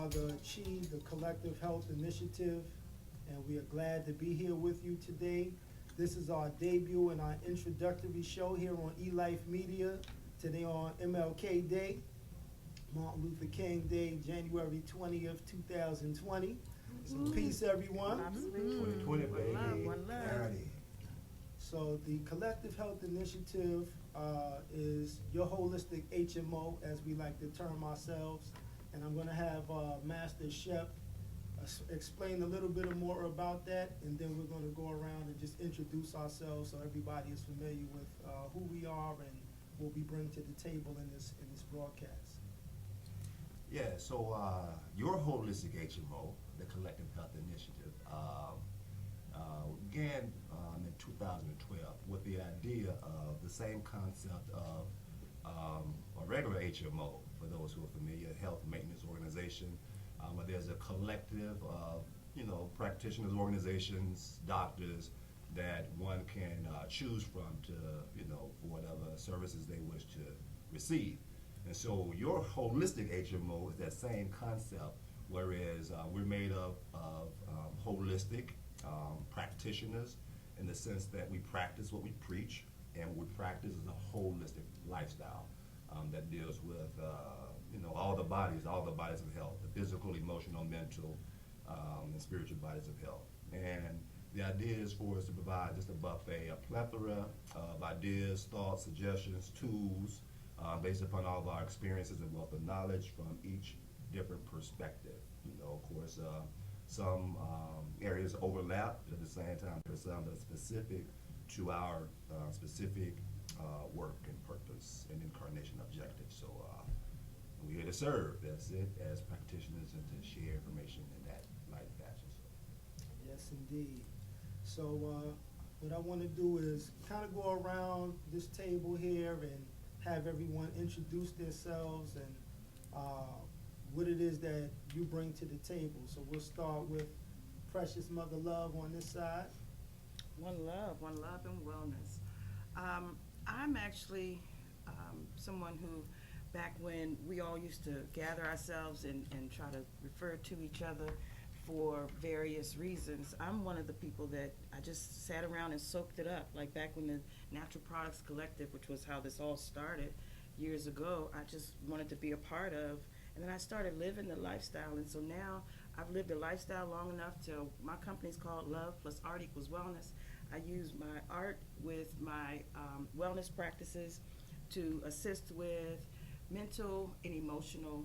are the Chi, the Collective Health Initiative, and we are glad to be here with you today. This is our debut and our introductory show here on eLife Media, today on MLK Day, Martin Luther King Day, January 20th, 2020. So peace, everyone. 2020, baby. One love. So the Collective Health Initiative is your holistic HMO, as we like to term ourselves. And I'm going to have Master Shep explain a little bit more about that, and then we're going to go around and just introduce ourselves so everybody is familiar with who we are and what we bring to the table in this broadcast. Yeah, so your holistic HMO, the Collective Health Initiative, began in 2012 with the idea of the same concept of a regular HMO, for those who are familiar, health maintenance organization, where there's a collective of, practitioners, organizations, doctors that one can choose from to, for whatever services they wish to receive. And so your holistic HMO is that same concept, whereas we're made up of holistic practitioners in the sense that we practice what we preach, and what we practice is a holistic lifestyle that deals with all the bodies of health, the physical, emotional, mental, and spiritual bodies of health. And the idea is for us to provide just a buffet, a plethora of ideas, thoughts, suggestions, tools, based upon all of our experiences and wealth of knowledge from each different perspective. Of course, some areas overlap, but at the same time, there's some that are specific to our specific work and purpose and incarnation objectives. So we're here to serve, that's it, as practitioners, and to share information in that light fashion. So. Yes, indeed. So what I want to do is kind of go around this table here and have everyone introduce themselves and what it is that you bring to the table. So we'll start with Precious Mother Love on this side. One love and wellness. I'm actually someone who, back when we all used to gather ourselves and try to refer to each other for various reasons, I'm one of the people that I just sat around and soaked it up. Like back when the Natural Products Collective, which was how this all started years ago, I just wanted to be a part of. And then I started living the lifestyle. And so now I've lived a lifestyle long enough to, my company's called Love Plus Art Equals Wellness. I use my art with my wellness practices to assist with mental and emotional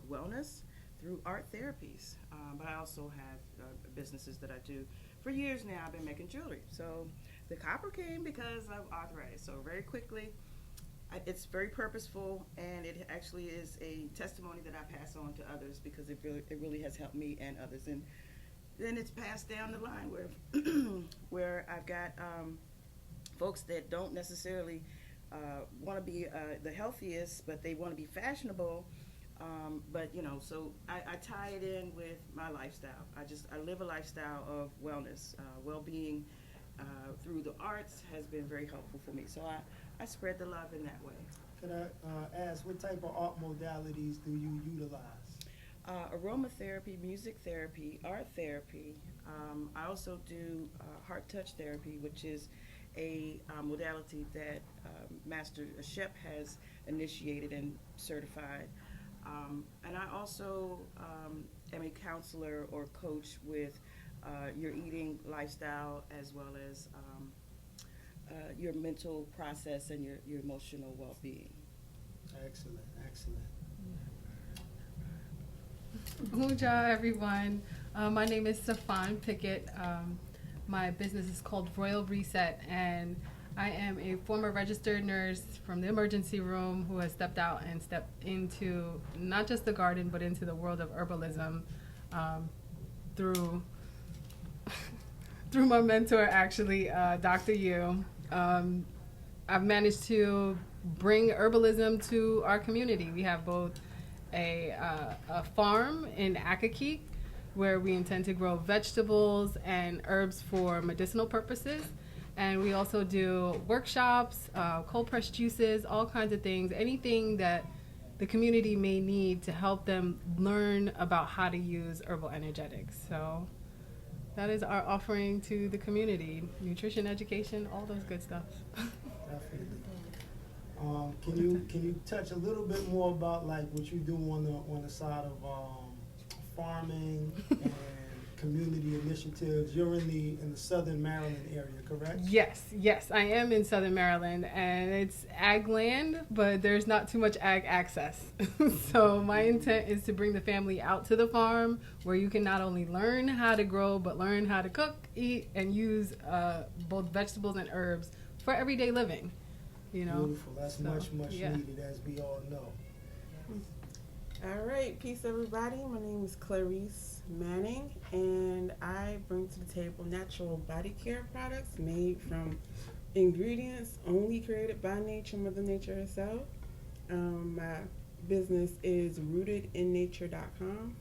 wellness through art therapies. But I also have businesses that I do. For years now, I've been making jewelry. So the copper came because of arthritis. So very quickly, it's very purposeful, and it actually is a testimony that I pass on to others because it really has helped me and others. And then it's passed down the line where I've got folks that don't necessarily want to be the healthiest, but they want to be fashionable. So I tie it in with my lifestyle. I live a lifestyle of wellness, well-being through the arts has been very helpful for me. So I spread the love in that way. Could I ask, what type of art modalities do you utilize? Aromatherapy, music therapy, art therapy. I also do heart touch therapy, which is a modality that Master Shep has initiated and certified. And I also am a counselor or coach with your eating lifestyle, as well as your mental process and your emotional well-being. Excellent, excellent. Huja, everyone. My name is Safan Pickett. My business is called Royal Reset, and I am a former registered nurse from the emergency room who has stepped out and stepped into not just the garden, but into the world of herbalism through my mentor, actually, Dr. Yu. I've managed to bring herbalism to our community. We have both a farm in Accokeek, where we intend to grow vegetables and herbs for medicinal purposes. And we also do workshops, cold pressed juices, all kinds of things, anything that the community may need to help them learn about how to use herbal energetics. So that is our offering to the community: nutrition education, all those good stuff. Definitely. Can you touch a little bit more about like what you do on the side of farming and community initiatives? You're in the Southern Maryland area, correct? Yes, I am in Southern Maryland, and it's ag land, but there's not too much ag access. So my intent is to bring the family out to the farm, where you can not only learn how to grow, but learn how to cook, eat, and use both vegetables and herbs for everyday living. You know, Beautiful. That's so, much yeah. needed, as we all know. All right, peace everybody. My name is Clarice Manning, and I bring to the table natural body care products made from ingredients only created by nature, Mother Nature herself. My business is rootedinnature.com.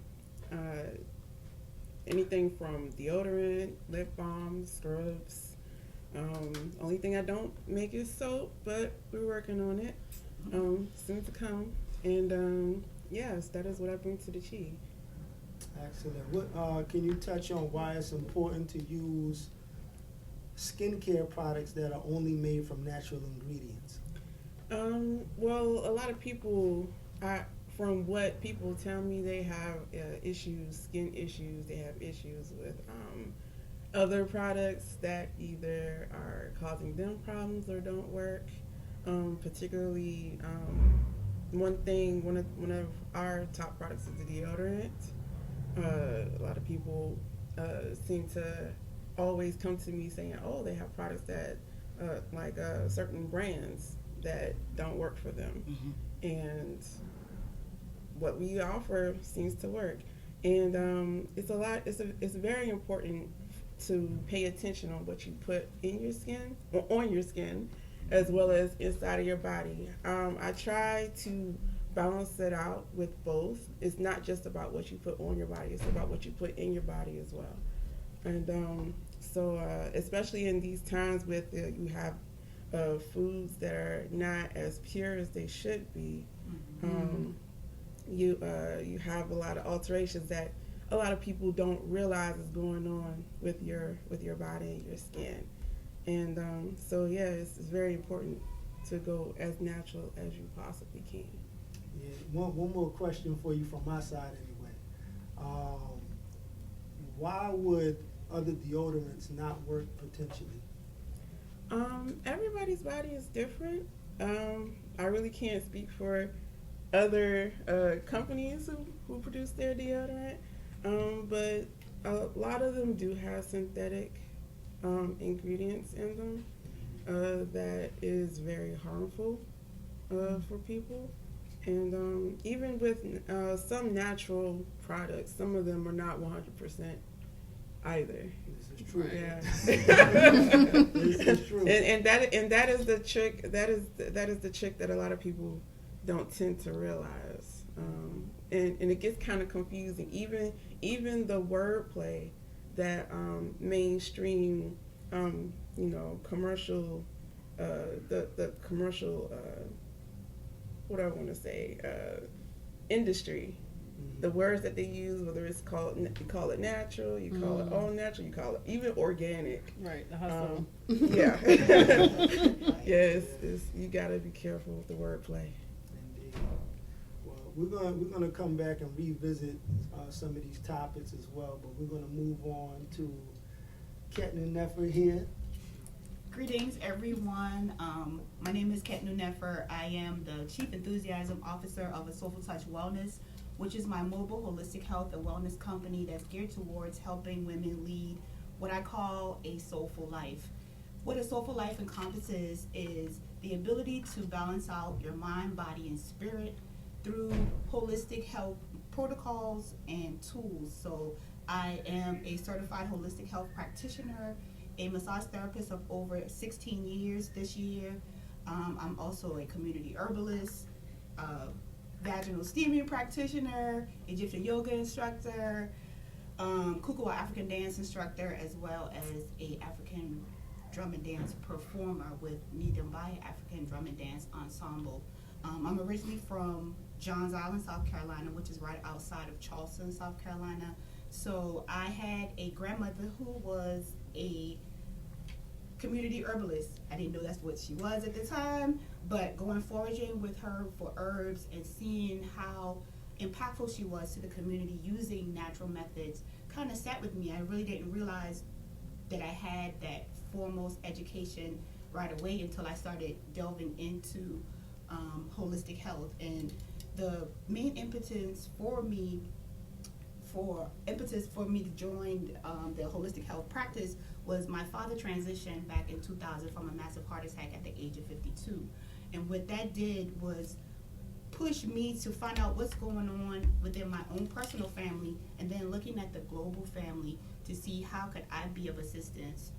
Anything from deodorant, lip balm, scrubs. Only thing I don't make is soap, but we're working on it. Soon to come. And yes, that is what I bring to the Chi. Excellent. What can you touch on why it's important to use skincare products that are only made from natural ingredients? Well, a lot of people, from what people tell me, they have issues, skin issues. They have issues with other products that either are causing them problems or don't work. Particularly, one of our top products is the deodorant. A lot of people seem to always come to me saying, "Oh, they have products that like certain brands that don't work for them," and what we offer seems to work. And it's very important to pay attention on what you put in your skin or on your skin, as well as inside of your body. I try to balance it out with both. It's not just about what you put on your body, it's about what you put in your body as well. And so especially in these times with you have foods that are not as pure as they should be, you have a lot of alterations that a lot of people don't realize is going on with your body and your skin. And so yeah, it's very important to go as natural as you possibly can. Yeah. One more question for you from my side anyway. Why would other deodorants not work potentially? Everybody's body is different. I really can't speak for other companies who produce their deodorant, but a lot of them do have synthetic ingredients in them that is very harmful for people. And even with some natural products, some of them are not 100% either. This is true. Yeah. This is true. And that is the trick. That is the trick that a lot of people don't tend to realize. And it gets kind of confusing. Even the wordplay that mainstream, commercial, the commercial, what do I want to say, industry. The words that they use, whether it's you call it natural, you call it all natural, you call it even organic. Right, the hustle. Yeah. Yes, you got to be careful with the wordplay. Indeed. Well, we're gonna come back and revisit some of these topics as well, but we're gonna move on to Ketnu Nefer here. Greetings, everyone. My name is Ketnu Nefer. I am the Chief Enthusiasm Officer of A Soulful Touch Wellness, which is my mobile holistic health and wellness company that's geared towards helping women lead what I call a soulful life. What a soulful life encompasses is the ability to balance out your mind, body, and spirit through holistic health protocols and tools. So I am a certified holistic health practitioner, a massage therapist of over 16 years this year. I'm also a community herbalist, vaginal steaming practitioner, Egyptian yoga instructor, Kukuwa African dance instructor, as well as a African drum and dance performer with Nidambaya African Drum and Dance Ensemble. I'm originally from Johns Island, South Carolina, which is right outside of Charleston, South Carolina. So I had a grandmother who was a community herbalist. I didn't know that's what she was at the time, but going foraging with her for herbs and seeing how impactful she was to the community using natural methods kind of sat with me. I really didn't realize that I had that foremost education right away until I started delving into holistic health. And the main impetus for me to join the holistic health practice was my father transitioned back in 2000 from a massive heart attack at the age of 52. And what that did was push me to find out what's going on within my own personal family, and then looking at the global family to see how could I be of assistance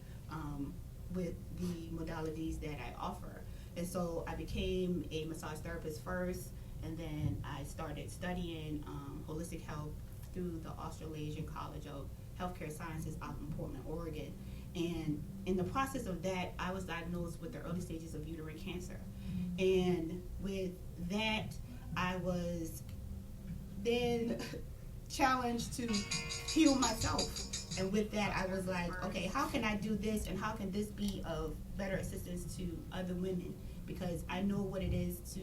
with the modalities that I offer. And so I became a massage therapist first, and then I started studying holistic health through the Australasian College of Healthcare Sciences out in Portland, Oregon. And in the process of that, I was diagnosed with the early stages of uterine cancer. And with that, I was then challenged to heal myself. And with that, I was like, okay, how can I do this, and how can this be of better assistance to other women? Because I know what it is to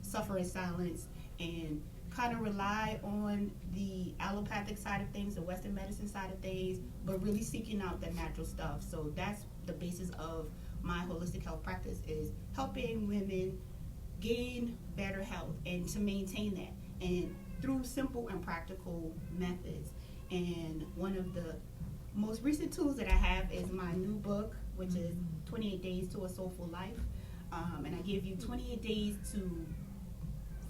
suffer in silence and kind of rely on the allopathic side of things, the Western medicine side of things, but really seeking out the natural stuff. So that's the basis of my holistic health practice, is helping women gain better health and to maintain that, and through simple and practical methods. And one of the most recent tools that I have is my new book, which is 28 Days to a Soulful Life. And I give you 28 days to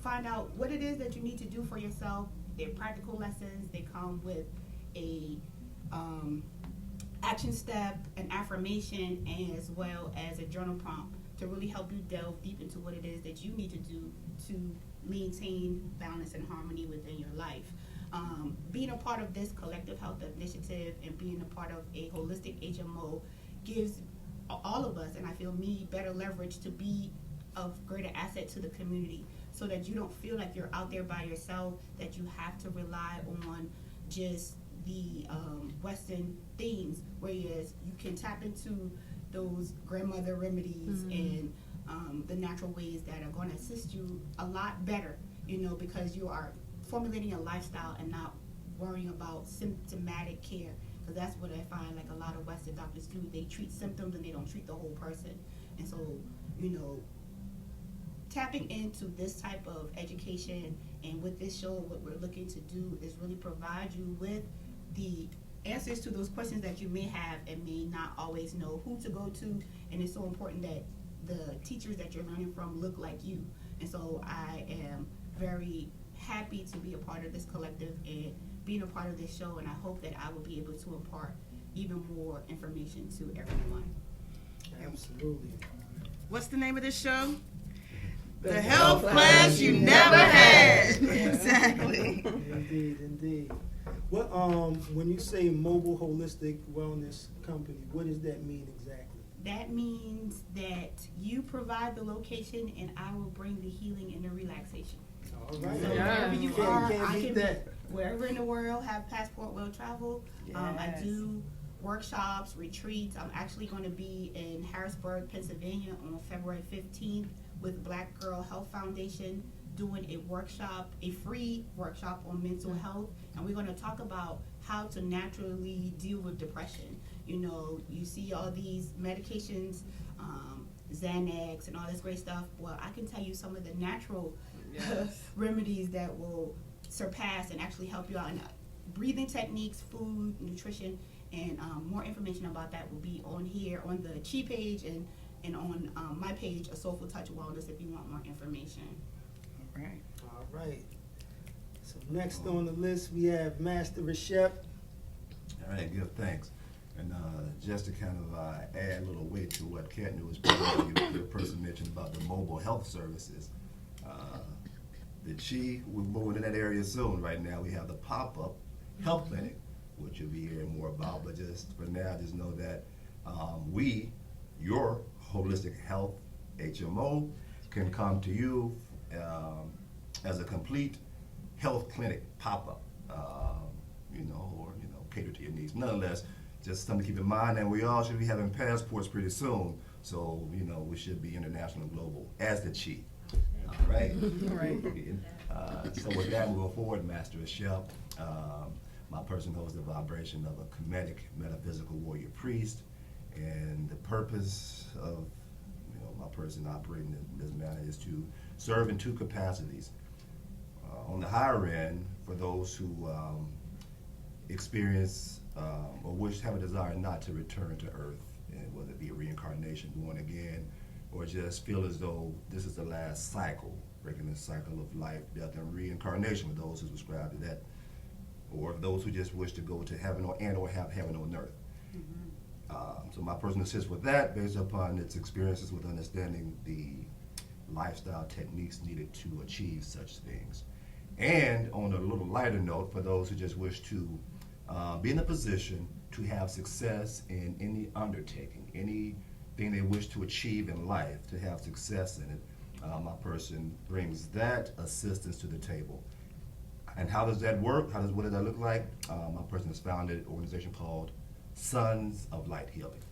find out what it is that you need to do for yourself. They're practical lessons. They come with a action step, an affirmation, as well as a journal prompt to really help you delve deep into what it is that you need to do to maintain balance and harmony within your life. Being a part of this collective health initiative and being a part of a holistic HMO gives all of us, and I feel me, better leverage to be of greater asset to the community, so that you don't feel like you're out there by yourself, that you have to rely on just the Western things, whereas you can tap into those grandmother remedies and the natural ways that are going to assist you a lot better, because you are formulating a lifestyle and not worrying about symptomatic care. Because that's what I find like a lot of Western doctors do. They treat symptoms and they don't treat the whole person. And so, tapping into this type of education, and with this show, what we're looking to do is really provide you with the answers to those questions that you may have and may not always know who to go to. And it's so important that the teachers that you're learning from look like you. And so I am very happy to be a part of this collective and being a part of this show, and I hope that I will be able to impart even more information to everyone. Absolutely. What's the name of this show? The health class you never had. Exactly. Indeed. What when you say mobile holistic wellness company, what does that mean exactly? That means that you provide the location and I will bring the healing and the relaxation. All right. So wherever you are, Can't I beat can that. be wherever in the world, have passport, will travel. I do workshops, retreats. I'm actually going to be in Harrisburg, Pennsylvania on February 15th with Black Girl Health Foundation doing a workshop, a free workshop on mental health, and we're going to talk about how to naturally deal with depression. You see all these medications, Xanax and all this great stuff. Well, I can tell you some of the natural remedies that will surpass and actually help you out in breathing techniques, food, nutrition, and more information about that will be on here on the Chi page and on my page, A Soulful Touch Wellness, if you want more information. All right. So next on the list we have Master Reshep. All right, give thanks. And just to kind of add a little weight to what Kattni was pointing out, your person mentioned about the mobile health services. The Chi, we're moving in that area soon. Right now we have the pop-up health clinic, which you'll be hearing more about. But just for now, just know that your holistic health HMO, can come to you as a complete health clinic pop-up, or cater to your needs. Nonetheless, just something to keep in mind, and we all should be having passports pretty soon. So we should be international and global as the chief. All right. Right. So with that, moving forward, Master Shep, my person holds the vibration of a Kemetic metaphysical warrior priest, and the purpose of my person operating in this manner is to serve in two capacities. On the higher end, for those who experience or have a desire not to return to Earth, and whether it be a reincarnation, born again, or just feel as though this is the last cycle, breaking the cycle of life, death, and reincarnation, for those who subscribe to that, or those who just wish to go to heaven or have heaven on earth. So my person assists with that based upon its experiences with understanding the lifestyle techniques needed to achieve such things. And on a little lighter note, for those who just wish to be in a position to have success in any undertaking, anything they wish to achieve in life, to have success in it, my person brings that assistance to the table. And how does that work? What does that look like? My person has founded an organization called Sons of Light Healing.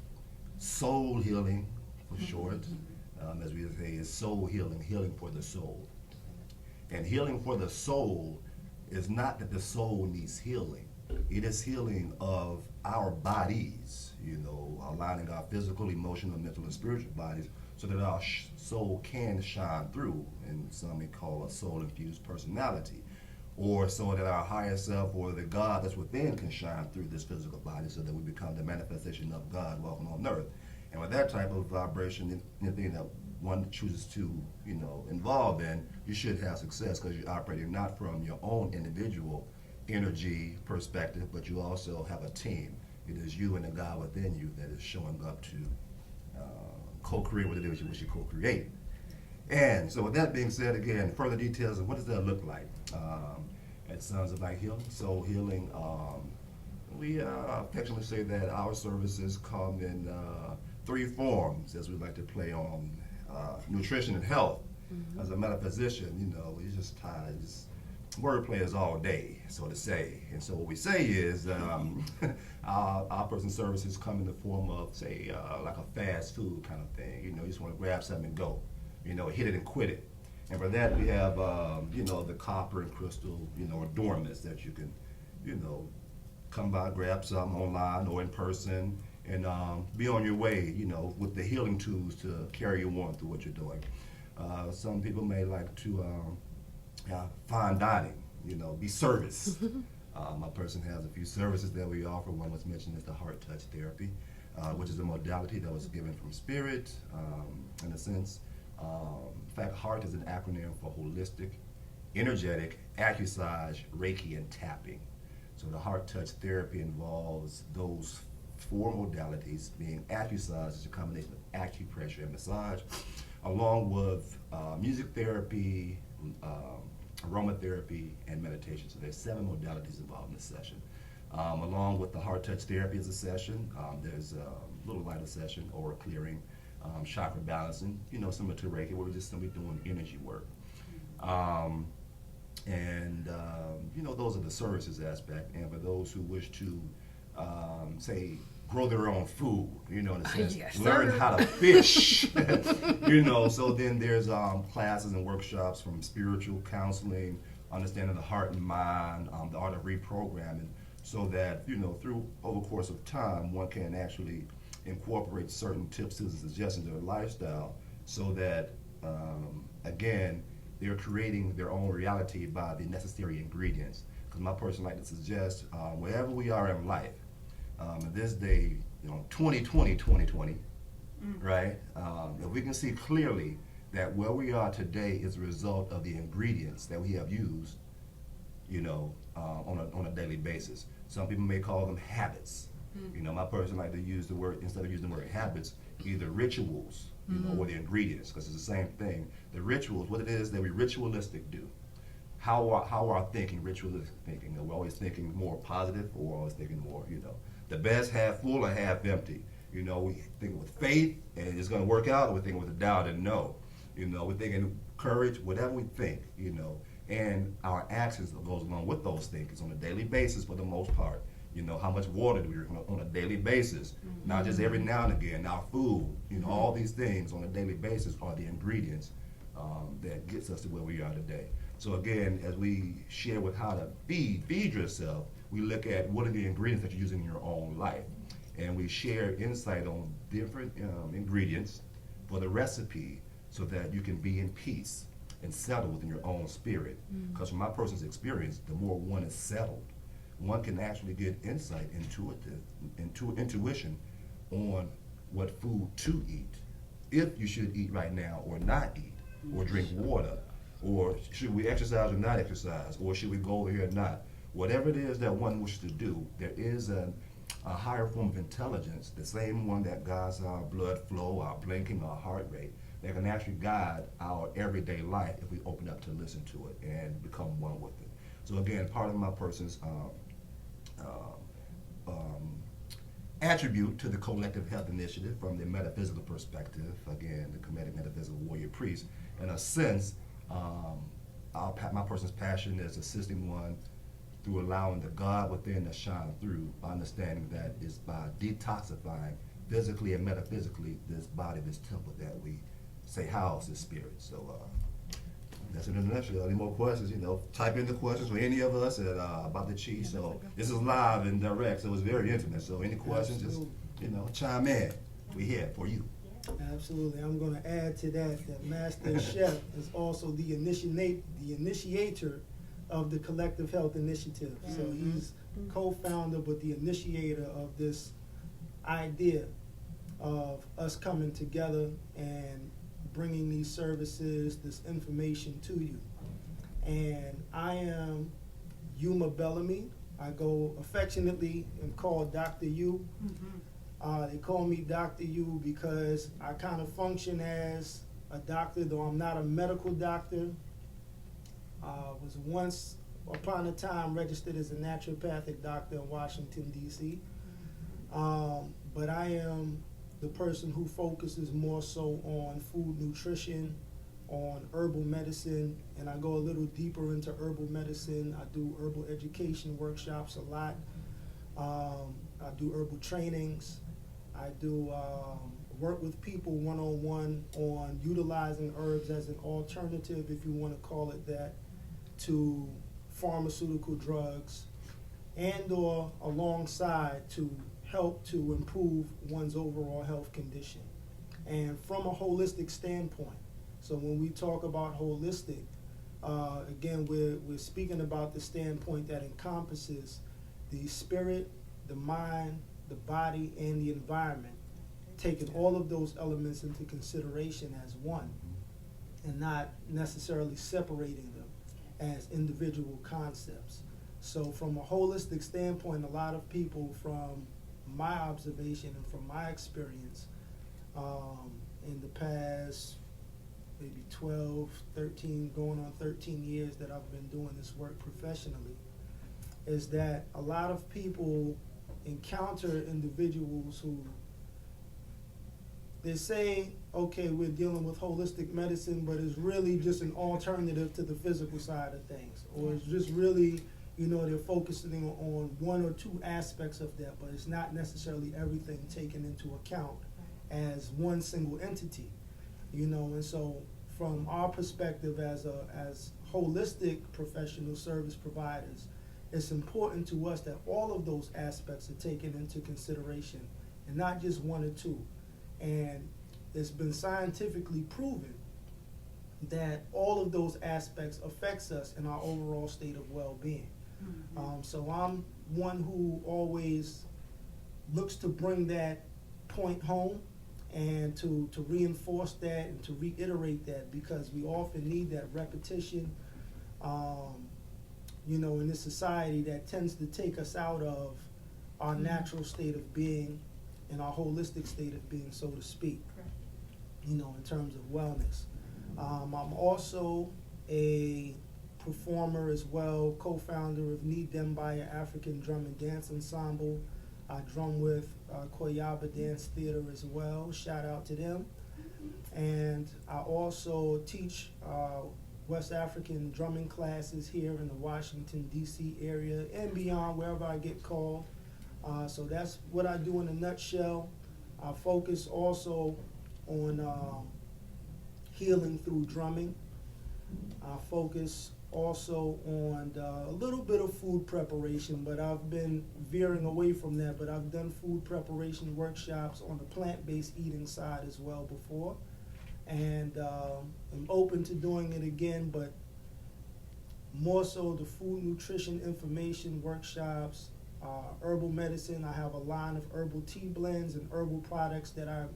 Soul healing, for short, as we say, is soul healing, healing for the soul. And healing for the soul is not that the soul needs healing. It is healing of our bodies, aligning our physical, emotional, mental, and spiritual bodies so that our soul can shine through, and some may call a soul-infused personality, or so that our higher self or the God that's within can shine through this physical body so that we become the manifestation of God walking on earth. And with that type of vibration, anything that one chooses to, involve in, you should have success because you're operating not from your own individual energy perspective, but you also have a team. It is you and the God within you that is showing up to co-create what it is you wish to co-create. And so with that being said, again, further details of what does that look like at Sons of Light Healing, Soul Healing. We affectionately say that our services come in 3 forms, as we like to play on nutrition and health. As a metaphysician, we just wordplay is all day, so to say. And so what we say is our person's services come in the form of, say, like a fast food kind of thing. You just want to grab something and go. Hit it and quit it. And for that, we have, the copper and crystal, adornments that you can, come by, grab some online or in person, and be on your way, with the healing tools to carry you on through what you're doing. Some people may like to fine dining, be service. My person has a few services that we offer. One was mentioned as the heart touch therapy, which is a modality that was given from spirit, in a sense. In fact, HEART is an acronym for holistic, energetic, acumassage, Reiki, and tapping. So the heart touch therapy involves those 4 modalities, being acumassage is a combination of acupressure and massage, along with music therapy, aromatherapy, and meditation. So there's 7 modalities involved in this session. Along with the heart touch therapy as a session, there's a little lighter session, aura clearing, chakra balancing, similar to Reiki, where we're just simply doing energy work. Those are the services aspect. And for those who wish to, say, grow their own food, in a sense, Yes, learn sir. how to fish, so then there's classes and workshops from spiritual counseling, understanding the heart and mind, the art of reprogramming, so that, through over the course of time, one can actually incorporate certain tips, tools, and suggestions in their lifestyle so that, again, they're creating their own reality by the necessary ingredients. Because my person like to suggest, wherever we are in life, this day, 2020, right? If we can see clearly that where we are today is a result of the ingredients that we have used, on a daily basis. Some people may call them habits. My person like to use the word, instead of using the word habits, either rituals, or the ingredients, because it's the same thing. The rituals, what it is that we ritualistic do. How our thinking, ritualistic thinking. We're always thinking more positive, or we're always thinking more, the best half full or half empty. We think with faith and it's going to work out, or we're thinking with a doubt and no. We're thinking courage, whatever we think, And our actions that goes along with those things on a daily basis for the most part. You know, how much water do we drink on a daily basis? Not just every now and again. Our food, you know, all these things on a daily basis are the ingredients that gets us to where we are today. So again, as we share with how to feed yourself, we look at what are the ingredients that you're using in your own life. And we share insight on different ingredients for the recipe so that you can be in peace and settle within your own spirit. Because from my person's experience, the more one is settled, one can actually get insight, intuition on what food to eat, if you should eat right now or not eat, or drink water, or should we exercise or not exercise, or should we go over here or not. Whatever it is that one wishes to do, there is a higher form of intelligence, the same one that guides our blood flow, our blinking, our heart rate, that can actually guide our everyday life if we open up to listen to it and become one with it. So again, part of my person's attribute to the Collective Health Initiative from the metaphysical perspective, again, the Kemetic Metaphysical Warrior Priest, in a sense, my person's passion is assisting one through allowing the God within to shine through, understanding that it's by detoxifying physically and metaphysically this body, this temple that we say house is spirit. So that's it in a nutshell. Any more questions, you know, type in the questions for any of us about the chief. So this is live and direct, so it's very intimate. So any questions, just, you know, chime in. We're here for you. Absolutely. I'm going to add to that Master Chef is also the initiator of the Collective Health Initiative. So he's co-founder but the initiator of this idea of us coming together and bringing these services, this information to you. And I am Yuma Bellamy. I go affectionately and called Dr. U. They call me Dr. U because I kind of function as a doctor, though I'm not a medical doctor. Was once upon a time registered as a naturopathic doctor in Washington, D.C. But I am the person who focuses more so on food nutrition, on herbal medicine, and I go a little deeper into herbal medicine. I do herbal education workshops a lot. I do herbal trainings. I do work with people one-on-one on utilizing herbs as an alternative, if you want to call it that, to pharmaceutical drugs, and or alongside to help to improve one's overall health condition. And from a holistic standpoint, so when we talk about holistic, again, we're speaking about the standpoint that encompasses the spirit, the mind, the body, and the environment, taking all of those elements into consideration as one, and not necessarily separating them as individual concepts. So from a holistic standpoint, a lot of people, from my observation and from my experience, in the past maybe 12, 13, going on 13 years that I've been doing this work professionally, is that a lot of people encounter individuals who they say, okay, we're dealing with holistic medicine, but it's really just an alternative to the physical side of things. Or it's just really, you know, they're focusing on one or two aspects of that, but it's not necessarily everything taken into account as one single entity, you know. And so from our perspective as holistic professional service providers, it's important to us that all of those aspects are taken into consideration and not just one or two. And it's been scientifically proven that all of those aspects affects us in our overall state of well-being. So I'm one who always looks to bring that point home and to reinforce that and to reiterate that, because we often need that repetition, you know, in this society that tends to take us out of our natural state of being and our holistic state of being, so to speak, you know, in terms of wellness. I'm also a performer as well, co-founder of Ni Dembaya African Drum and Dance Ensemble. I drum with Koyaba Dance Theater as well, shout out to them. And I also teach West African drumming classes here in the Washington, D.C. area and beyond, wherever I get called. So that's what I do in a nutshell. I focus also on healing through drumming. I focus also on a little bit of food preparation, but I've been veering away from that. But I've done food preparation workshops on the plant-based eating side as well before, and I'm open to doing it again, but more so the food nutrition information workshops, herbal medicine. I have a line of herbal tea blends and herbal products that I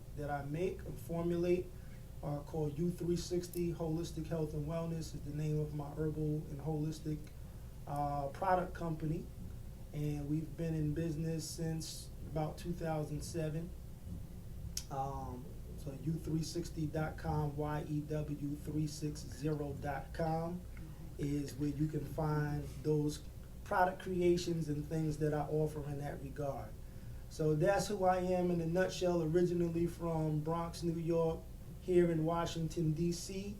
make and formulate, called U360 Holistic Health and Wellness is the name of my herbal and holistic product company, and we've been in business since about 2007. So u360.com, yew360.com is where you can find those product creations and things that I offer in that regard. So that's who I am in a nutshell, originally from Bronx, New York. Here in Washington, D.C.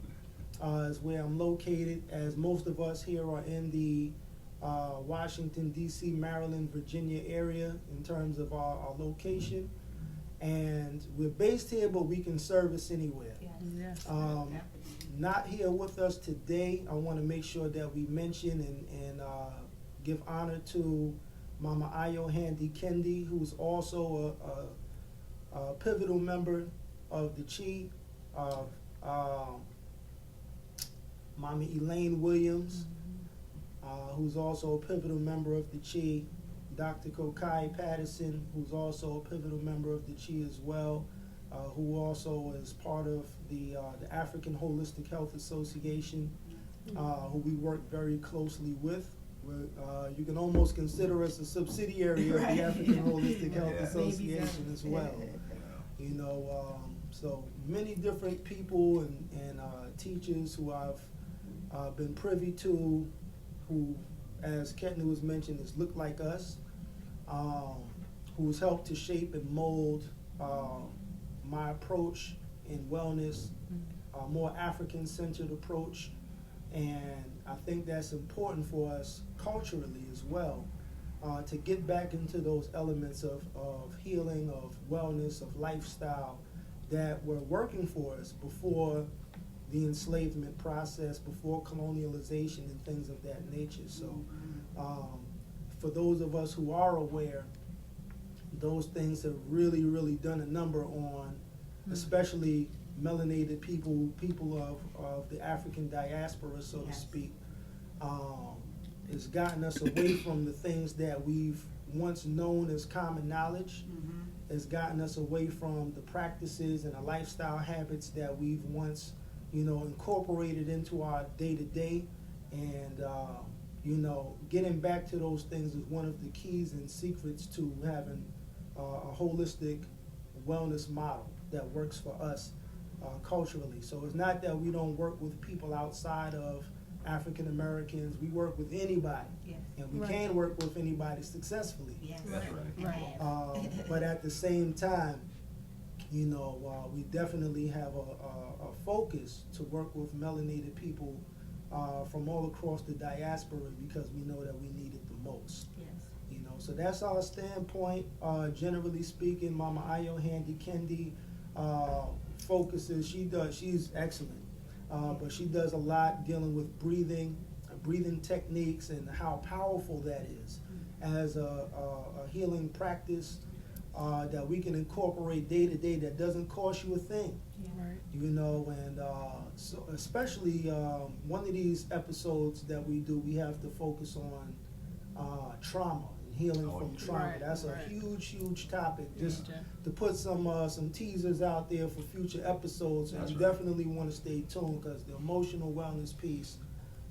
Is where I'm located, as most of us here are in the Washington, D.C., Maryland, Virginia area in terms of our location. And we're based here, but we can service anywhere. Yes. Not here with us today. I want to make sure that we mention and give honor to Mama Ayo Handy Kendi, who's also a pivotal member of the Chi. Mommy Elaine Williams, who's also a pivotal member of the Chi. Dr. Kokai Patterson, who's also a pivotal member of the Chi as well, who also is part of the African Holistic Health Association, who we work very closely with. You can almost consider us a subsidiary of the African Holistic Health Association as well. You know, so many different people and teachers who I've been privy to, who, as Ketnu has mentioned, has looked like us, who's helped to shape and mold my approach in wellness, a more African-centered approach, and I think that's important for us culturally as well, to get back into those elements of healing, of wellness, of lifestyle that were working for us before the enslavement process, before colonialization and things of that nature. So for those of us who are aware, those things have really, really done a number on, especially melanated people of the African diaspora, so to speak. It's gotten us away from the things that we've once known as common knowledge. It's gotten us away from the practices and the lifestyle habits that we've once, incorporated into our day-to-day. And, getting back to those things is one of the keys and secrets to having a holistic wellness model that works for us culturally. So it's not that we don't work with people outside of African Americans. We work with anybody, and we can work with anybody successfully. That's right. But at the same time, we definitely have a focus to work with melanated people from all across the diaspora, because we know that we need it the most. So that's our standpoint. Generally speaking, Mama Ayo Handy Kendi focuses. She's excellent. But she does a lot dealing with breathing techniques, and how powerful that is as a healing practice that we can incorporate day to day, that doesn't cost you a thing. And so especially one of these episodes that we do, we have to focus on trauma and healing from trauma. That's a huge topic. Just to put some teasers out there for future episodes, and you definitely want to stay tuned, because the emotional wellness piece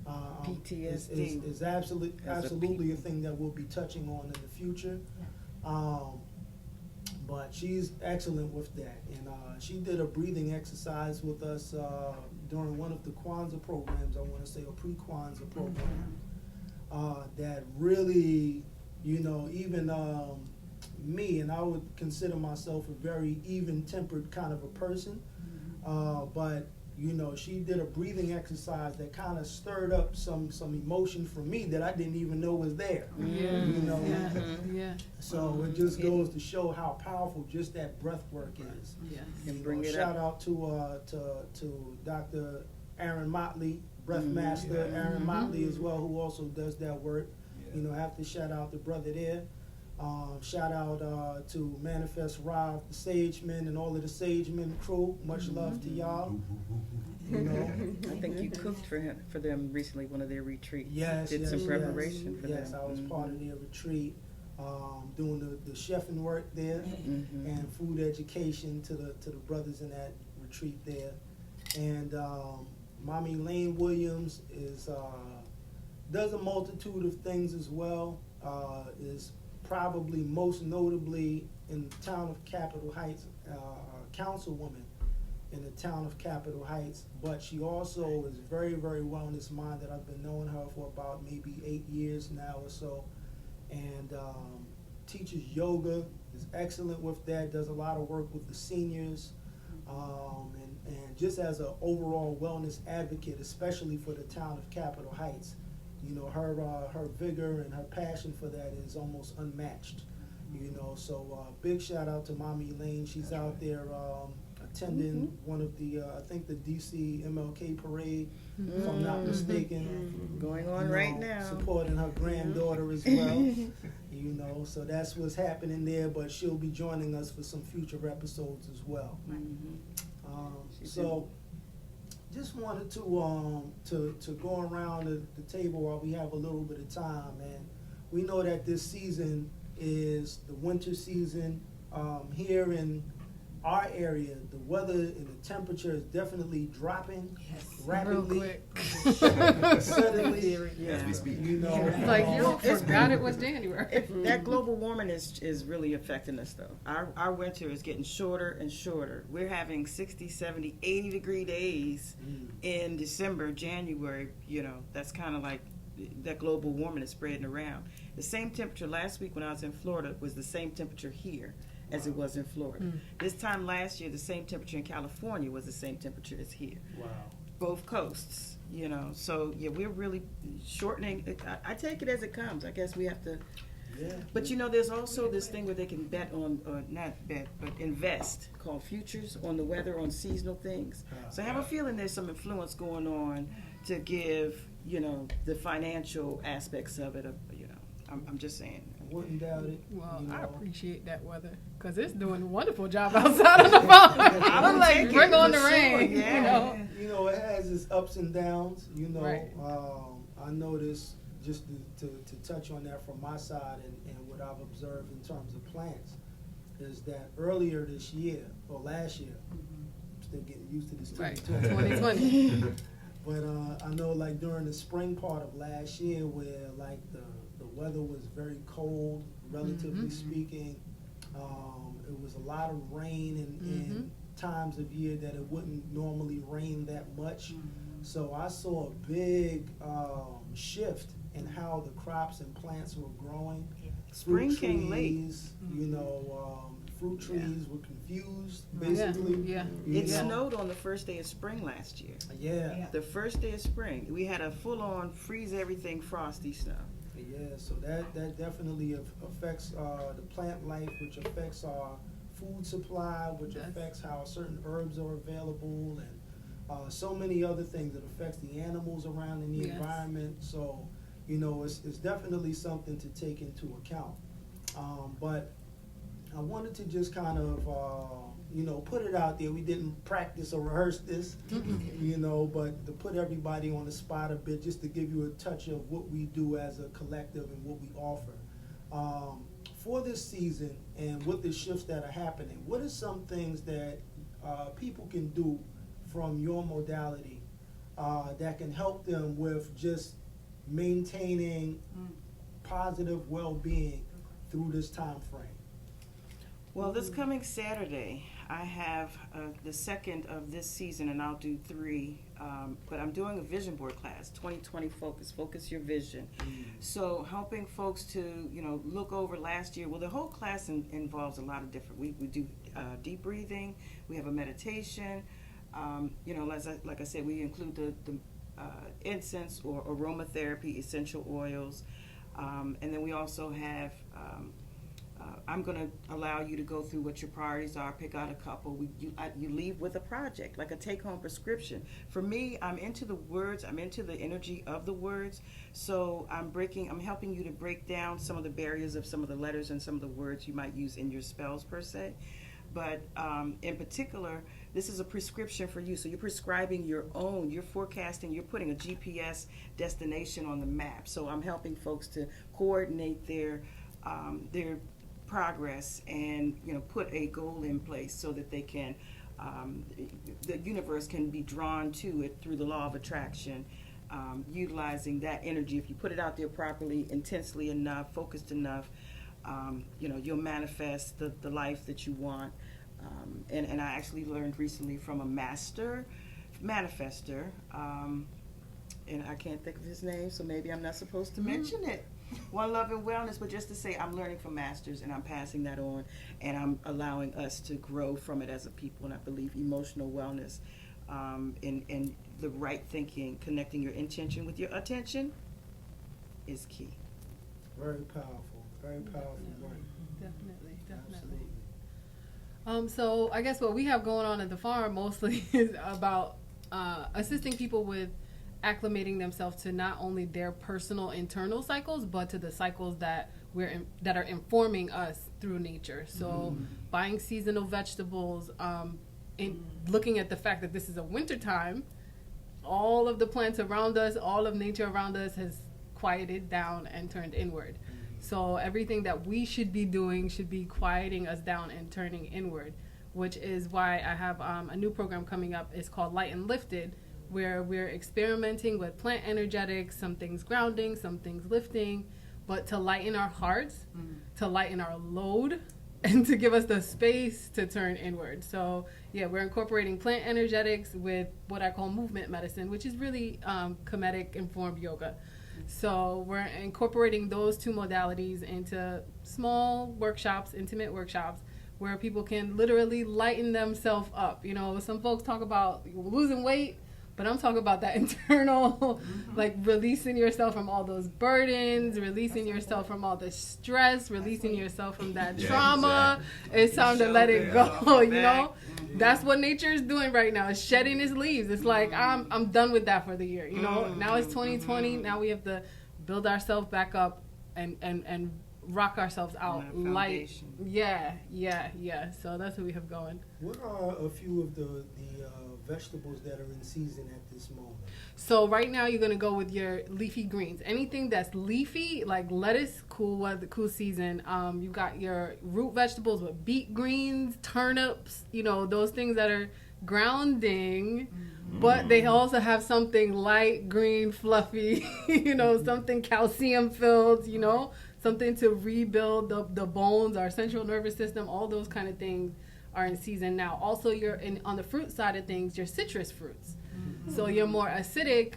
PTSD is absolutely a thing that we'll be touching on in the future. But she's excellent with that, and she did a breathing exercise with us during one of the Kwanzaa programs, I want to say, a pre-Kwanzaa program, that really, even me, and I would consider myself a very even-tempered kind of a person, but you know, she did a breathing exercise that kind of stirred up some emotion for me that I didn't even know was there. Yeah. You know, Yeah. so it just goes to show how powerful just that breath work is. Yes. And You bring know, it shout up. out to Dr. Aaron Motley, Breath Master Yeah. Aaron Motley as well, who also does that work. Yeah. You know, I have to shout out the brother there. Shout out to Manifest Rob, the Sagemen, and all of the Sagemen crew. Much love to y'all. You know, I think you cooked for them recently, one of their retreats. yes, Did yes, some yes. preparation for them. Yes, I was part of their retreat, doing the chefing work there Mhm. and food education to the brothers in that retreat there. And Mommy Lane Williams is does a multitude of things as well. Is probably most notably in the town of Capitol Heights, councilwoman in the town of Capitol Heights. But she also is very, very wellness minded. I've been knowing her for about maybe 8 years now or so, and teaches yoga. Is excellent with that. Does a lot of work with the seniors, and just as an overall wellness advocate, especially for the town of Capitol Heights. You know, her vigor and her passion for that is almost unmatched. You know, so big shout out to Mommy Elaine. She's out there attending one of the, I think the DC MLK parade, if I'm not mistaken. Going You on know, right now. Supporting her granddaughter as well. You know, so that's what's happening there. But she'll be joining us for some future episodes as well. Mhm. She So, just wanted to go around the table while we have a little bit of time, and we know that this season is the winter season. Here in our area, the weather and the temperature is definitely dropping rapidly. Real quick. Suddenly, As we speak. you know, It's like you It's forgot been- it was January. That global warming is really affecting us though. Our winter is getting shorter and shorter. We're having 60, 70, 80 degree days in December, January. You know, that's kind of like that global warming is spreading around. The same temperature last week when I was in Florida was the same temperature here as it was in Florida. This time last year, the same temperature in California was the same temperature as here. Wow. Both coasts, you know. So yeah, we're really shortening. I take it as it comes. I guess we have to. Yeah. But you know, there's also this thing where they can bet on, or not bet, but invest, called futures on the weather, on seasonal things. So I have a feeling there's some influence going on to give, you know, the financial aspects of it. You know, I'm just saying. Wouldn't doubt it. Well, you I know. appreciate that weather because it's doing a wonderful job outside on the farm. I would I'm like, take it, bring on for the rain. sure, yeah. You know. You know, it has its ups and downs. You know, Right. I noticed just to touch on that from my side and what I've observed in terms of plants is that earlier this year or last year, I'm still getting used to this Right. 2020. 2020. But I know like during the spring part of last year where like the weather was very cold, relatively speaking, it was a lot of rain in times of year that it wouldn't normally rain that much. So I saw a big shift in how the crops and plants were growing. Spring Fruit came late. trees, you know, fruit trees were confused, Yeah. basically. Yeah. You It know. snowed on the first day of spring last year. Yeah. The first day of spring, we had a full-on freeze everything frosty snow. Yeah, so that definitely affects the plant life, which affects our food supply, which Yes. affects how certain herbs are available, and so many other things. It affects the animals around in the Yes. environment. So, you know, it's definitely something to take into account. But I wanted to just kind of, you know, put it out there. We didn't practice or rehearse this, you know, but to put everybody on the spot a bit, just to give you a touch of what we do as a collective and what we offer. For this season and with the shifts that are happening, what are some things that people can do from your modality that can help them with just maintaining positive well-being through this time frame? Well, this coming Saturday, I have the second of this season, and I'll do 3. But I'm doing a vision board class, 2020 Focus Your Vision. So helping folks to, you know, look over last year. Well, the whole class involves a lot of different. We do deep breathing. We have a meditation. Like I said, we include the incense or aromatherapy essential oils, and then we also have. I'm going to allow you to go through what your priorities are. Pick out a couple. You leave with a project, like a take-home prescription. For me, I'm into the words. I'm into the energy of the words. So I'm helping you to break down some of the barriers of some of the letters and some of the words you might use in your spells per se. But in particular, this is a prescription for you. So you're prescribing your own. You're forecasting. You're putting a GPS destination on the map. So I'm helping folks to coordinate their progress and put a goal in place so that they can the universe can be drawn to it through the law of attraction, utilizing that energy. If you put it out there properly, intensely enough, focused enough, you'll manifest the life that you want. And I actually learned recently from a master manifester, and I can't think of his name, so maybe I'm not supposed to mention it. One Love and Wellness, but just to say I'm learning from masters and I'm passing that on, and I'm allowing us to grow from it as a people. And I believe emotional wellness and the right thinking, connecting your intention with your attention is key. Very powerful work. Definitely. Absolutely. So I guess what we have going on at the farm mostly is about assisting people with acclimating themselves to not only their personal internal cycles, but to the cycles that that are informing us through nature. So buying seasonal vegetables, and looking at the fact that this is a winter time, all of the plants around us, all of nature around us has quieted down and turned inward. So everything that we should be doing should be quieting us down and turning inward, which is why I have a new program coming up. It's called Light and Lifted, where we're experimenting with plant energetics, some things grounding, some things lifting, but to lighten our hearts, to lighten our load, and to give us the space to turn inward. So yeah, we're incorporating plant energetics with what I call movement medicine, which is really Kemetic informed yoga. So we're incorporating those two modalities into small workshops, intimate workshops, where people can literally lighten themselves up. Some folks talk about losing weight, but I'm talking about that internal, like releasing yourself from all those burdens, releasing yourself from all the stress, releasing yourself from that trauma. Exactly. It's time to let it go, That's what nature is doing right now. It's shedding its leaves. It's like, I'm done with that for the year, Now it's 2020. Now we have to build ourselves back up and rock ourselves out. Light. Yeah. So that's what we have going. What are a few of the vegetables that are in season at this moment? So right now you're gonna go with your leafy greens. Anything that's leafy, like lettuce, cool season. You got your root vegetables with beet greens, turnips. Those things that are grounding, but they also have something light green, fluffy. Something calcium filled. Something to rebuild the bones, our central nervous system. All those kind of things are in season now. Also, on the fruit side of things, your citrus fruits. So your more acidic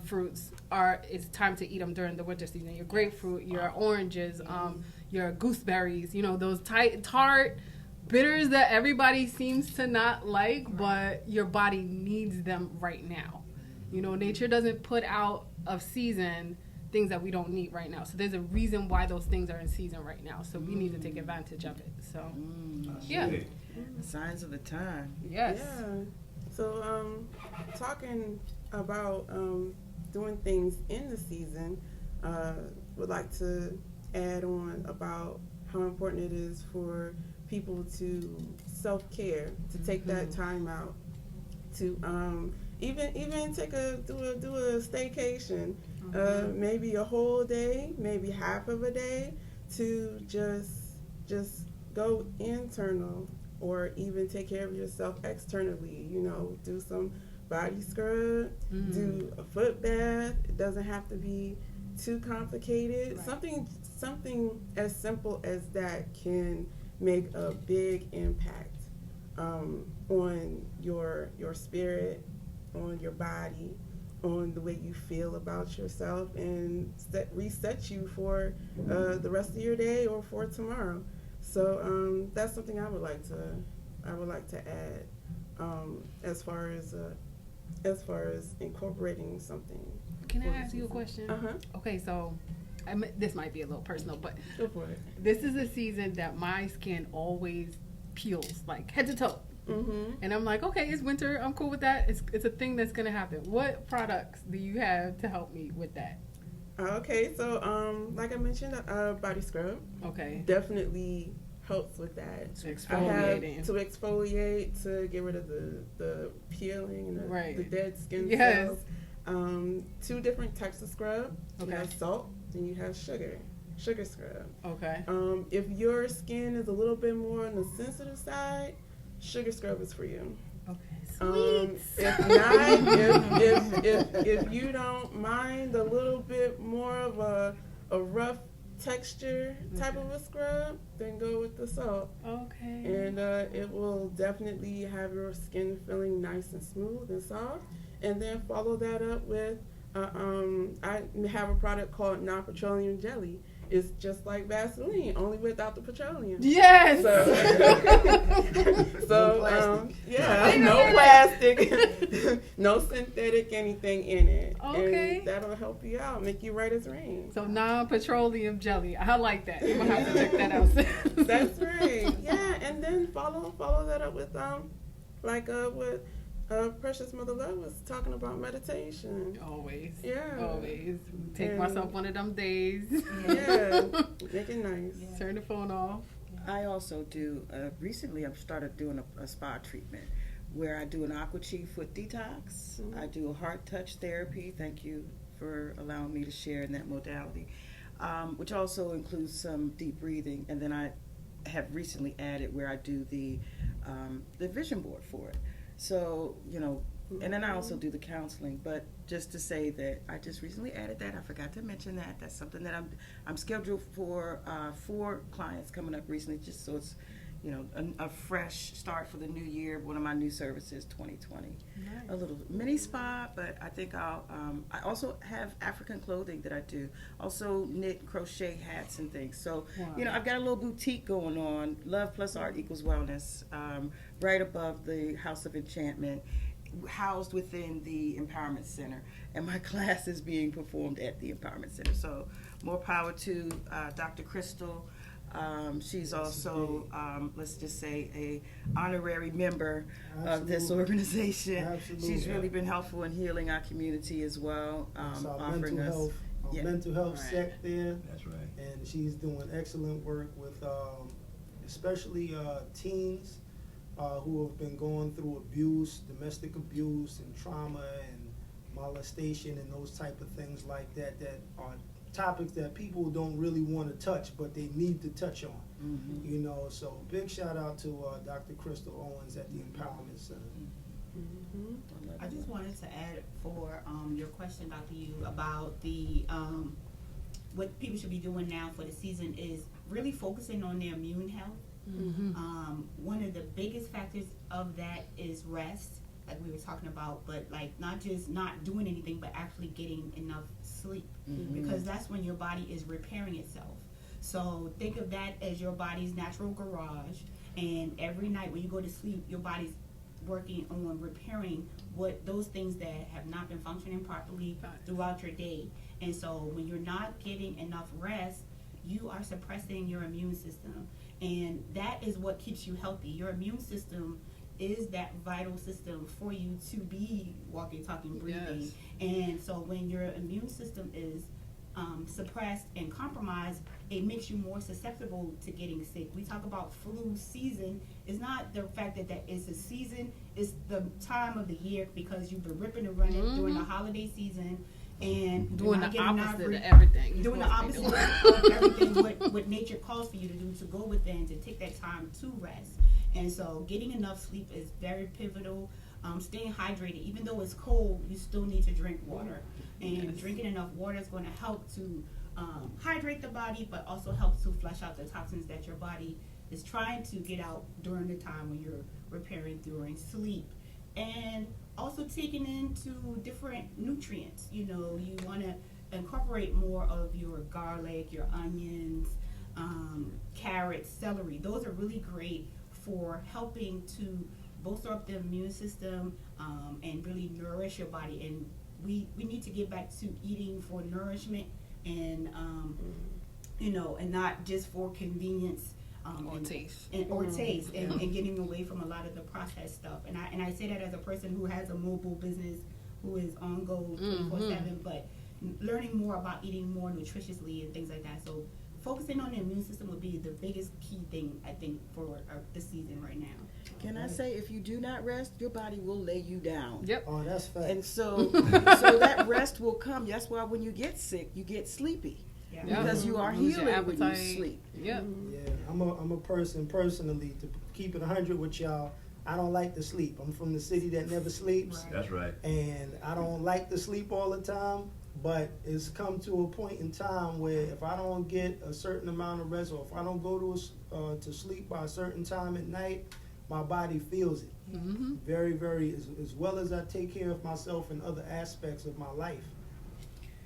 fruits it's time to eat them during the winter season. Your grapefruit, your oranges, your gooseberries. Those tart bitters that everybody seems to not like, but your body needs them right now. Nature doesn't put out of season things that we don't need right now. So there's a reason why those things are in season right now. So we need to take advantage of it. So yeah. Signs of the time. Yes. Yeah. So talking about doing things in the season, would like to add on about how important it is for people to self-care, to take that time out, to even do a staycation, maybe a whole day, maybe half of a day, to just go internal, or even take care of yourself externally. Do some body scrub, do a foot bath. It doesn't have to be too complicated. Right. Something as simple as that can make a big impact on your spirit, on your body, on the way you feel about yourself, and reset you for the rest of your day or for tomorrow. So that's something I would like to add. as far as incorporating something. Can I ask you a question? Uh-huh. Okay, so this might be a little personal, but Go for it. this is a season that my skin always peels, like head to toe. Mm-hmm. And I'm like, okay, it's winter. I'm cool with that. It's a thing that's gonna happen. What products do you have to help me with that? Okay, so like I mentioned, body scrub Okay. definitely helps with that. To I have exfoliating. to exfoliate to get rid of the peeling and Right. the dead skin Yes. cells. 2 different types of scrub. Okay. You have salt and you have sugar scrub. Okay. If your skin is a little bit more on the sensitive side, sugar scrub is for you. Okay. If not, if you don't mind a little bit more of a rough texture type of a scrub, then go with the salt. Okay. And it will definitely have your skin feeling nice and smooth and soft. And then follow that up with, I have a product called non-petroleum jelly. It's just like Vaseline, only without the petroleum. Yes. So, No plastic. yeah, no plastic, no synthetic anything in it. Okay. And that'll help you out, make you right as rain. So non-petroleum jelly. I like that. I'm gonna have to check that out. That's right. Yeah, and then follow that up with what Precious Mother Love was talking about, meditation. Always. Yeah. Always. Take And- myself one of them days. Yeah, make it nice. Turn the phone off. I also do, recently I've started doing a spa treatment where I do an Aqua Chi foot detox. Mhm. I do a heart touch therapy. Thank you for allowing me to share in that modality, which also includes some deep breathing. And then I have recently added where I do the vision board for it. So, and then I also do the counseling, but just to say that I just recently added that. I forgot to mention that. That's something that I'm scheduled for 4 clients coming up recently, just so it's, a fresh start for the new year. One of my new services, 2020. A little mini spa, but I think I also have African clothing that I do. Also knit, crochet hats and things. So, Wow. I've got a little boutique going on. Love plus art equals wellness. Right above the House of Enchantment, housed within the Empowerment Center, and my class is being performed at the Empowerment Center. So more power to Dr. Crystal. She's also, let's just say, a honorary member of this Absolutely. organization. Absolutely. She's really been helpful in healing our community as well, It's our offering mental us. health, Yeah. mental health Right. sect there, That's right. and she's doing excellent work with, especially teens who have been going through abuse, domestic abuse, and trauma, and molestation, and those type of things like that. That are topics that people don't really want to touch, but they need to touch on. Mhm. So big shout out to Dr. Crystal Owens at the Empowerment Center. Mm-hmm. I just wanted to add for your question, Dr. Yu, about the what people should be doing now for the season is really focusing on their immune health. Mm-hmm. One of the biggest factors of that is rest, like we were talking about, but like not just not doing anything, but actually getting enough sleep, because that's when your body is repairing itself. So think of that as your body's natural garage, and every night when you go to sleep, your body's working on repairing what those things that have not been functioning properly throughout your day. And so when you're not getting enough rest, you are suppressing your immune system, and that is what keeps you healthy. Your immune system is that vital system for you to be walking, talking, breathing. Yes. And so when your immune system is suppressed and compromised, it makes you more susceptible to getting sick. We talk about flu season. It's not the fact that it's a season, it's the time of the year, because you've been ripping and running during the holiday season and Doing not the getting enough opposite of re- everything. you're doing the supposed to be opposite doing. of everything what nature calls for you to do, to go within, to take that time to rest. And so getting enough sleep is very pivotal. Staying hydrated, even though it's cold, you still need to drink water. And Yes. drinking enough water is going to help to hydrate the body, but also help to flush out the toxins that your body is trying to get out during the time when you're repairing during sleep. And also taking into different nutrients. You want to incorporate more of your garlic, your onions, carrots, celery. Those are really great for helping to bolster up the immune system, and really nourish your body. And we need to get back to eating for nourishment and and not just for convenience. Or taste. Or taste, and getting away from a lot of the processed stuff. And I say that as a person who has a mobile business, who is on go 24/7, but learning more about eating more nutritiously and things like that. So focusing on the immune system would be the biggest key thing, I think, for this season right now. Can I say, if you do not rest, your body will lay you down. Yep. Oh, that's fact. And so that rest will come. That's why when you get sick, you get sleepy. Yeah. Yeah. Because you are Lose your healing when you appetite. sleep. Yep. Yeah, I'm a person personally, to keep it 100 with y'all. I don't like to sleep. I'm from the city that never sleeps, Right. That's right. and I don't like to sleep all the time. But it's come to a point in time where if I don't get a certain amount of rest, or if I don't go to sleep by a certain time at night, my body feels it. Mm-hmm. Very, very, as well as I take care of myself in other aspects of my life.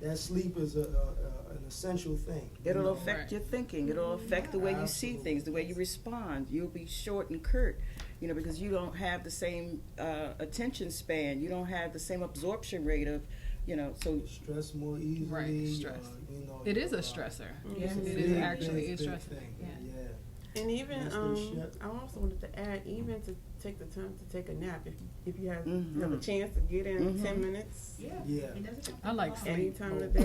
That sleep is an essential thing. It'll You know? affect Right. your thinking. It'll affect the way you see Absolutely. things, the way you respond. You'll be short and curt, because you don't have the same attention span. You don't have the same absorption rate of, so Stress more easily. Right, stress. You know, It is a stressor. Yes, it's It a is big, actually big, a big stressor. thing. Yeah. And even Master Chef. I also wanted to add, even to take the time to take a nap if you have Mhm. have a chance to get in Mhm. 10 minutes. Yeah. Yeah. It doesn't have to I like be sleep. Any time of the day.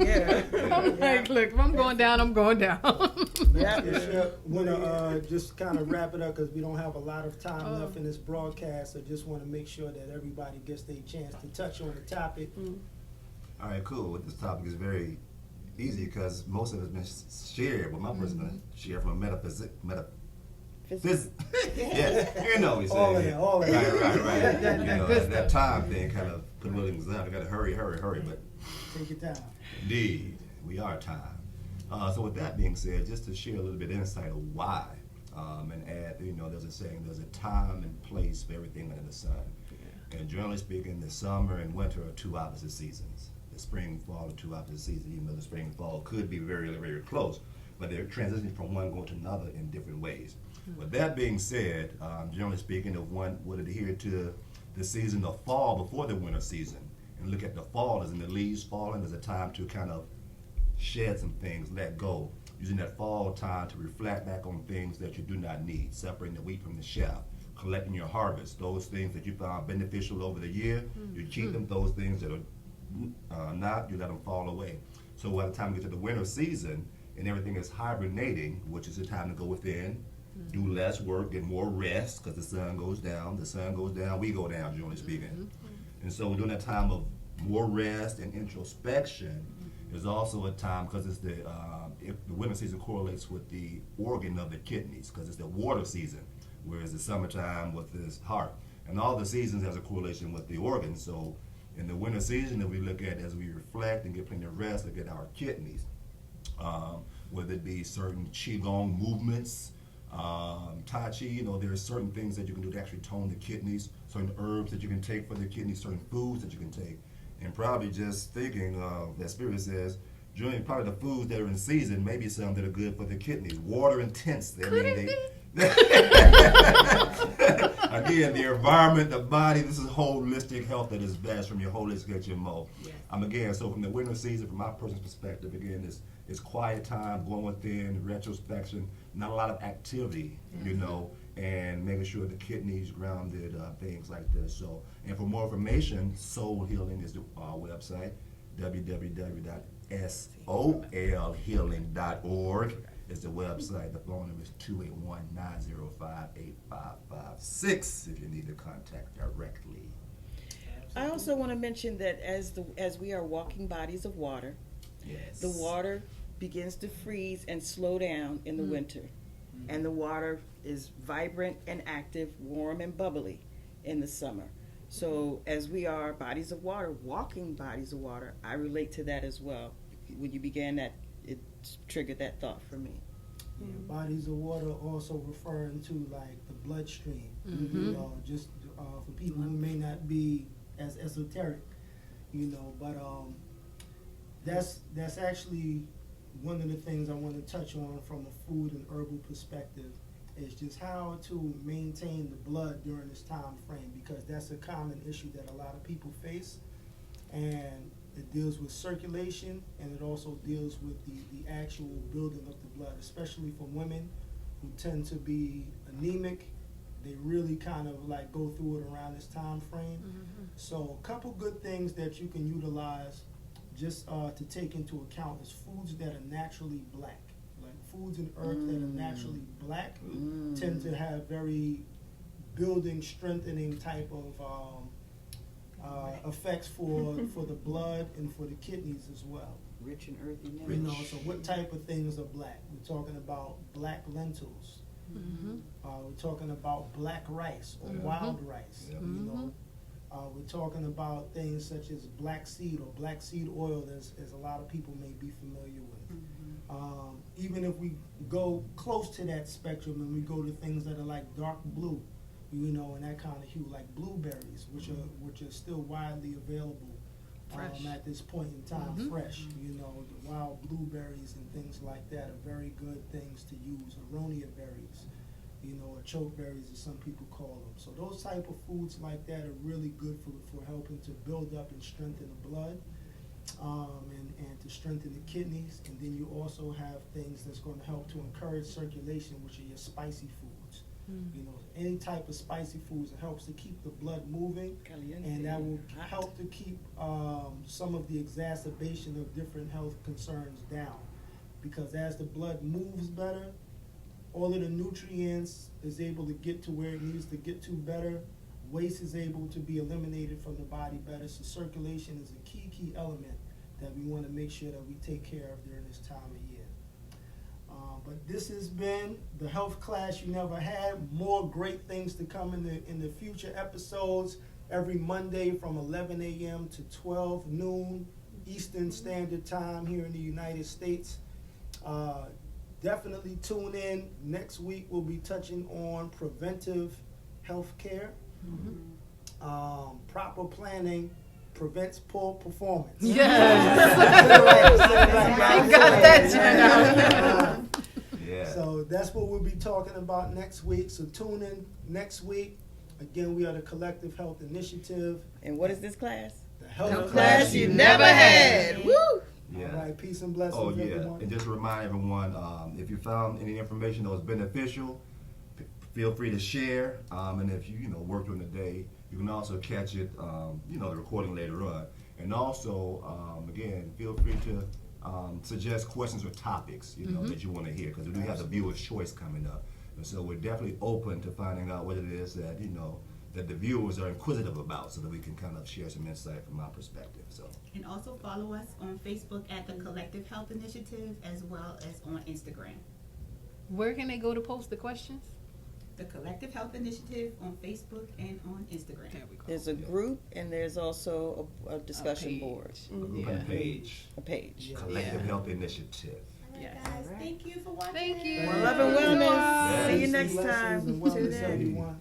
Yeah. Like, look, if I'm going down, I'm going down. Master Chef, wanna just kind of wrap it up because we don't have a lot of time Oh. left in this broadcast. I just want to make sure that everybody gets their chance to touch on the topic. All right, cool. This topic is very easy because most of it's been shared, but my person's going to share from a metaphysics. Yeah, you know what we say. All of that, all of that. Right. That You know, good that stuff. time thing kind of put Williams out. I got to hurry, but Take your time. indeed, we are time. So with that being said, just to share a little bit of insight of why, and add, there's a saying, there's a time and place for everything under the sun. And generally speaking, the summer and winter are two opposite seasons. The spring, fall are two opposite seasons, even though the spring and fall could be very, very close. But they're transitioning from one going to another in different ways. With that being said, generally speaking, if one would adhere to the season of fall before the winter season, and look at the fall as in the leaves falling as a time to kind of shed some things, let go, using that fall time to reflect back on things that you do not need, separating the wheat from the chaff, collecting your harvest, those things that you found beneficial over the year, you keep them, those things that are not, you let them fall away. So by the time we get to the winter season and everything is hibernating, which is the time to go within, do less work, get more rest, because the sun goes down, we go down, generally speaking. And so during that time of more rest and introspection, there's also a time, because it's if the winter season correlates with the organ of the kidneys, because it's the water season, whereas the summertime with this heart. And all the seasons has a correlation with the organs. So in the winter season that we look at as we reflect and get plenty of rest, look at our kidneys, whether it be certain qigong movements, Tai Chi, there are certain things that you can do to actually tone the kidneys, certain herbs that you can take for the kidneys, certain foods that you can take. And probably just thinking, that Spirit says, during probably the foods that are in season, maybe some that are good for the kidneys. Water intense. Again, the environment, the body, this is holistic health that is best from your holistic HMO. Yes. Again, so from the winter season, from my personal perspective, again, it's quiet time, going within, retrospection, not a lot of activity, and making sure the kidneys grounded, things like this. So, and for more information, Soul Healing is our website, www.solhealing.org is the website. The phone number is 281-905-8556 if you need to contact directly. I also want to mention that as we are walking bodies of water, Yes. the water begins to freeze and slow down in the winter. And the water is vibrant and active, warm and bubbly in the summer. So as we are bodies of water, walking bodies of water, I relate to that as well. When you began that, it triggered that thought for me. Yeah, bodies of water also referring to like the bloodstream, just for people who may not be as esoteric, but that's actually one of the things I want to touch on from a food and herbal perspective. is just how to maintain the blood during this time frame, because that's a common issue that a lot of people face. And it deals with circulation, and it also deals with the actual building of the blood, especially for women who tend to be anemic. They really kind of like go through it around this time frame. Mm-hmm. So a couple good things that you can utilize just to take into account is foods that are naturally black. Like foods and herbs that are naturally black tend to have very building, strengthening type of effects for the blood and for the kidneys as well. Rich and earthy You minerals. know, so what type of things are black? We're talking about black lentils. Mm-hmm. We're talking about black rice or Yeah. wild rice. Yeah. You know, we're talking about things such as black seed or black seed oil, as a lot of people may be familiar with. Even if we go close to that spectrum and we go to things that are like dark blue, you know, and that kind of hue, like blueberries, which are still widely available Fresh. at this point in time, Mhm. fresh. You know, the wild blueberries and things like that are very good things to use. Aronia berries, you know, or chokeberries as some people call them. So those type of foods like that are really good for helping to build up and strengthen the blood, and to strengthen the kidneys. And then you also have things that's going to help to encourage circulation, which are your spicy foods. You know, any type of spicy foods that helps to keep the blood moving, Caliente. and that will Hot. help to keep some of the exacerbation of different health concerns down. Because as the blood moves better, all of the nutrients is able to get to where it needs to get to better. Waste is able to be eliminated from the body better. So circulation is a key element that we want to make sure that we take care of during this time of year. But this has been the health class you never had. More great things to come in the future episodes. Every Monday from 11 a.m. to 12 noon Eastern Standard Time here in the United States. Definitely tune in. Next week we'll be touching on preventive health care. Proper planning prevents poor performance. Yes. I got that, Jenna. Yeah. So that's what we'll be talking about next week. So tune in next week. Again, we are the Collective Health Initiative. And what is this class? The health Health class you never had. Woo! Yeah. All right, peace and blessings, Oh yeah, everyone. and just to remind everyone, if you found any information that was beneficial, feel free to share. And if you work during the day, you can also catch it, the recording later on. And also, again, feel free to suggest questions or topics that you want to hear, because we do have the viewer's choice coming up, and so we're definitely open to finding out what it is that that the viewers are inquisitive about, so that we can kind of share some insight from our perspective. So. And also follow us on Facebook at the Collective Health Initiative, as well as on Instagram. Where can they go to post the questions? The Collective Health Initiative on Facebook and on Instagram. There we go. There's a group and there's also a discussion page. board, A group and a page. a page. Collective Health Initiative. Yes. Guys, thank you for watching. Thank you. More love and Yes. wellness. See you Yes. next Blessings time. and wellness, Tune in. everyone.